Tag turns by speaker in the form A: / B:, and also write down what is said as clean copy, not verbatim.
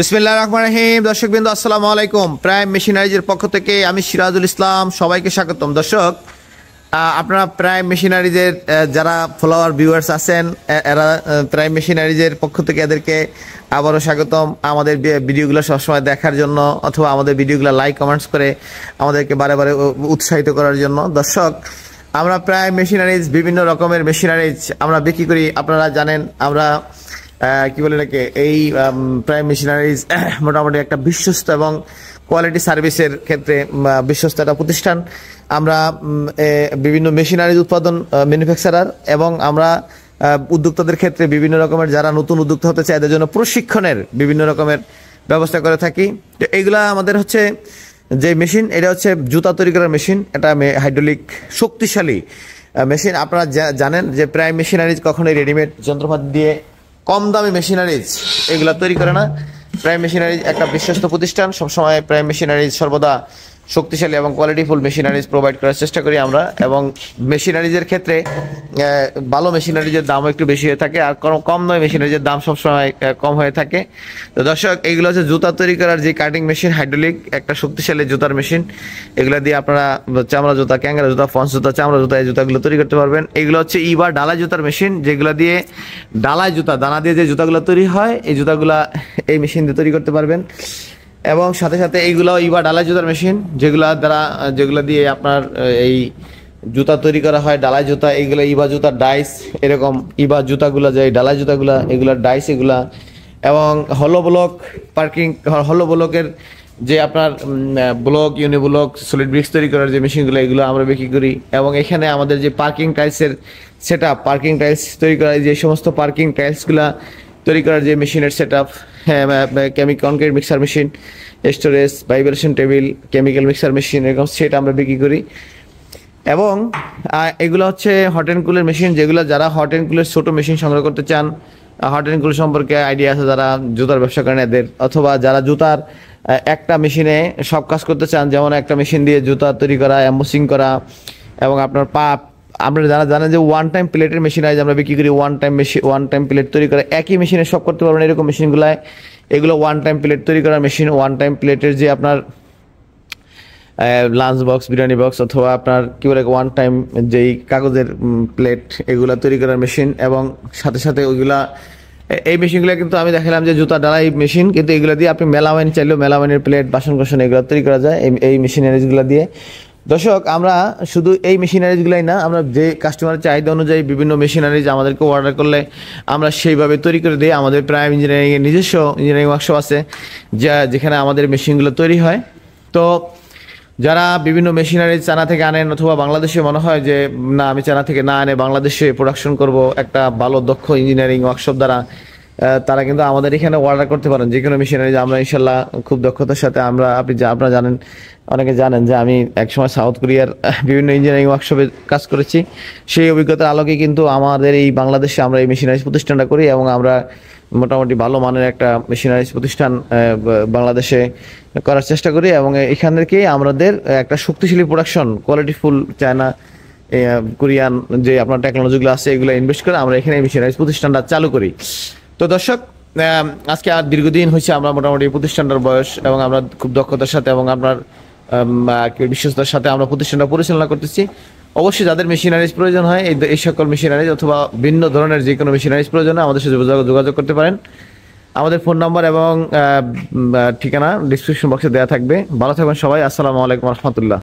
A: বিসমিল্লাহির রহমানির রহিম। দর্শকবৃন্দ আসসালামু আলাইকুম। প্রাইম মেশিনারিজের পক্ষ থেকে আমি সিরাজুল ইসলাম, সবাইকে স্বাগতম। দর্শক, আপনারা প্রাইম মেশিনারিজের যারা ফলোয়ার ভিউয়ার্স আছেন, এরা প্রাইম মেশিনারিজের পক্ষ থেকে এদেরকে আবারও স্বাগতম আমাদের ভিডিওগুলো সবসময় দেখার জন্য, অথবা আমাদের ভিডিওগুলো লাইক কমেন্টস করে আমাদেরকে বারে বারে উৎসাহিত করার জন্য। দর্শক, আমরা প্রাইম মেশিনারিজ বিভিন্ন রকমের মেশিনারিজ আমরা বিক্রি করি। আপনারা জানেন আমরা কি বলে এটাকে, এই প্রাইম মেশিনারিজ মোটামুটি একটা বিশ্বস্ত এবং কোয়ালিটি সার্ভিসের ক্ষেত্রে বিশ্বস্ত একটা প্রতিষ্ঠান। আমরা বিভিন্ন মেশিনারিজ উৎপাদন ম্যানুফ্যাকচারার, এবং আমরা উদ্যোক্তাদের ক্ষেত্রে বিভিন্ন রকমের যারা নতুন উদ্যোক্তা হতে চায় এদের জন্য প্রশিক্ষণের বিভিন্ন রকমের ব্যবস্থা করে থাকি। তো এইগুলা আমাদের হচ্ছে যে মেশিন, এটা হচ্ছে জুতা তৈরি করার মেশিন। এটা হাইড্রোলিক শক্তিশালী মেশিন। আপনারা জানেন যে প্রাইম মেশিনারিজ কখনোই রেডিমেড যন্ত্রপাতি দিয়ে কম দামি মেশিনারিজ এগুলা তৈরি করে না। প্রাইম মেশিনারিজ একটা বিশ্বস্ত প্রতিষ্ঠান। সবসময় প্রাইম মেশিনারিজ সর্বদা শক্তিশালী এবং কোয়ালিটিফুল মেশিনারিজ প্রোভাইড করার চেষ্টা করি আমরা। এবং মেশিনারিজের ক্ষেত্রে ভালো মেশিনারিজের দামও একটু বেশি হয়ে থাকে, আর কম দামি মেশিনারিজের দাম সবসময় কম হয়ে থাকে। তো দর্শক, এইগুলো হচ্ছে জুতা তৈরি করার যে কাটিং মেশিন, হাইড্রোলিক একটা শক্তিশালী জুতার মেশিন। এগুলো দিয়ে আপনারা চামড়া জুতা, ক্যাঙ্গারা জুতা, ফন্স জুতা, চামড়া জুতা, এই জুতাগুলো তৈরি করতে পারবেন। এগুলো হচ্ছে ইবার ডালাই জুতার মেশিন, যেগুলো দিয়ে ডালাই জুতা, দানা দিয়ে যে জুতাগুলো তৈরি হয়, এই জুতাগুলা এই মেশিন দিয়ে তৈরি করতে পারবেন। এবং সাথে সাথে এইগুলো ইবা ডালাই জুতার মেশিন, যেগুলো দিয়ে আপনার এই জুতা তৈরি করা হয়, ডালাই জুতা। এইগুলো ইবা জুতার ডাইস, এরকম ইবা জুতাগুলো যে ডালাই জুতাগুলা, এগুলোর ডাইস এগুলা। এবং হলো ব্লকের যে আপনার ব্লক, ইউনিব্লক, সলিড ব্রিক্স তৈরি করার যে মেশিনগুলো, এগুলো আমরা বিক্রি করি। এবং এখানে আমাদের যে পার্কিং টাইলসের সেট আপ, পার্কিং টাইলস তৈরি করা, যে সমস্ত পার্কিং টাইলসগুলা তৈরি করার যে মেশিনের set up, concrete mixer machine, storage, vibration table, chemical mixer machine, এরকম সেট আমরা বিক্রি করি। এবং এগুলো হচ্ছে হট অ্যান্ড কুলের মেশিন, যেগুলো যারা হট অ্যান্ড কুলের ছোটো মেশিন সংগ্রহ করতে চান, হট অ্যান্ড কুল সম্পর্কে আইডিয়া আছে যারা জুতার ব্যবসা করেন এদের, অথবা যারা জুতার একটা মেশিনে সব কাজ করতে চান, যেমন একটা মেশিন দিয়ে জুতা তৈরি করা, এম্বোসিং করা, এবং আপনার আপনারা যারা জানেন যে ওয়ান টাইম প্লেটের মেশিন আজ আমরা বিক্রি করি। ওয়ান টাইম প্লেট তৈরি করা, একই মেশিনে সব করতে পারবেন এরকম মেশিনগুলায়। এগুলো ওয়ান টাইম প্লেট তৈরি করার মেশিন। ওয়ান টাইম প্লেটের যে আপনার লাঞ্চ বক্স, বিরিয়ানি বক্স, অথবা আপনার কি বলে ওয়ান টাইম যেই কাগজের প্লেট, এগুলা তৈরি করার মেশিন। এবং সাথে সাথে ওইগুলা, এই মেশিনগুলো কিন্তু আমি দেখালাম যে জুতা ডালাই মেশিন, কিন্তু এগুলো দিয়ে আপনি মেলামাইন চাইলেও মেলামাইনের প্লেট, বাসন কোসন এগুলো তৈরি করা যায় এই মেশিনারিজগুলো দিয়ে। দর্শক, আমরা শুধু এই মেশিনারিজগুলাই না, আমরা যে কাস্টমারের চাহিদা অনুযায়ী বিভিন্ন মেশিনারিজ আমাদেরকে অর্ডার করলে আমরা সেইভাবে তৈরি করে দিই। আমাদের প্রাইম ইঞ্জিনিয়ারিংয়ের নিজস্ব ইঞ্জিনিয়ারিং ওয়ার্কশপ আছে, যেখানে আমাদের মেশিনগুলো তৈরি হয়। তো যারা বিভিন্ন মেশিনারিজ চায়না থেকে আনেন, অথবা বাংলাদেশে মনে হয় যে না আমি চায়না থেকে না আনে বাংলাদেশে প্রোডাকশন করব একটা ভালো দক্ষ ইঞ্জিনিয়ারিং ওয়ার্কশপ দ্বারা, তারা কিন্তু আমাদের এখানে অর্ডার করতে পারেন যে কোনো মেশিনারিজ। আমরা ইনশাল্লাহ খুব দক্ষতার সাথে আপনারা জানেন, অনেকে জানেন যে আমি একসময় সাউথ কোরিয়ার বিভিন্ন ইঞ্জিনিয়ারিং ওয়ার্কশপে কাজ করেছি। সেই অভিজ্ঞতার আলোকে কিন্তু আমাদের এই বাংলাদেশে আমরা এই মেশিনারিজ প্রতিষ্ঠানটা করি, এবং আমরা মোটামুটি ভালো মানের একটা মেশিনারিজ প্রতিষ্ঠান বাংলাদেশে করার চেষ্টা করি। এবং এখান থেকেই আমাদের একটা শক্তিশালী প্রোডাকশন, কোয়ালিটিফুল চায়না, কোরিয়ান যে আপনার টেকনোলজিগুলো আছে, এগুলো ইনভেস্ট করে আমরা এখানে মেশিনারিজ প্রতিষ্ঠানটা চালু করি। তো দর্শক, আজকে আর দীর্ঘদিন হয়েছে আমরা মোটামুটি প্রতিষ্ঠানটার বয়স, এবং আমরা খুব দক্ষতার সাথে এবং আপনার বিশ্বস্ততার সাথে আমরা প্রতিষ্ঠানটা পরিচালনা করতেছি। অবশ্যই যাদের মেশিনারিজ প্রয়োজন হয়, এই সকল মেশিনারিজ অথবা ভিন্ন ধরনের যে কোনো মেশিনারিজ প্রয়োজন হয়, আমাদের সাথে যোগাযোগ করতে পারেন। আমাদের ফোন নাম্বার এবং ঠিকানা ডিসক্রিপশন বক্সে দেওয়া থাকবে। ভালো থাকবেন সবাই। আসসালামু আলাইকুম রহমতুল্লাহ।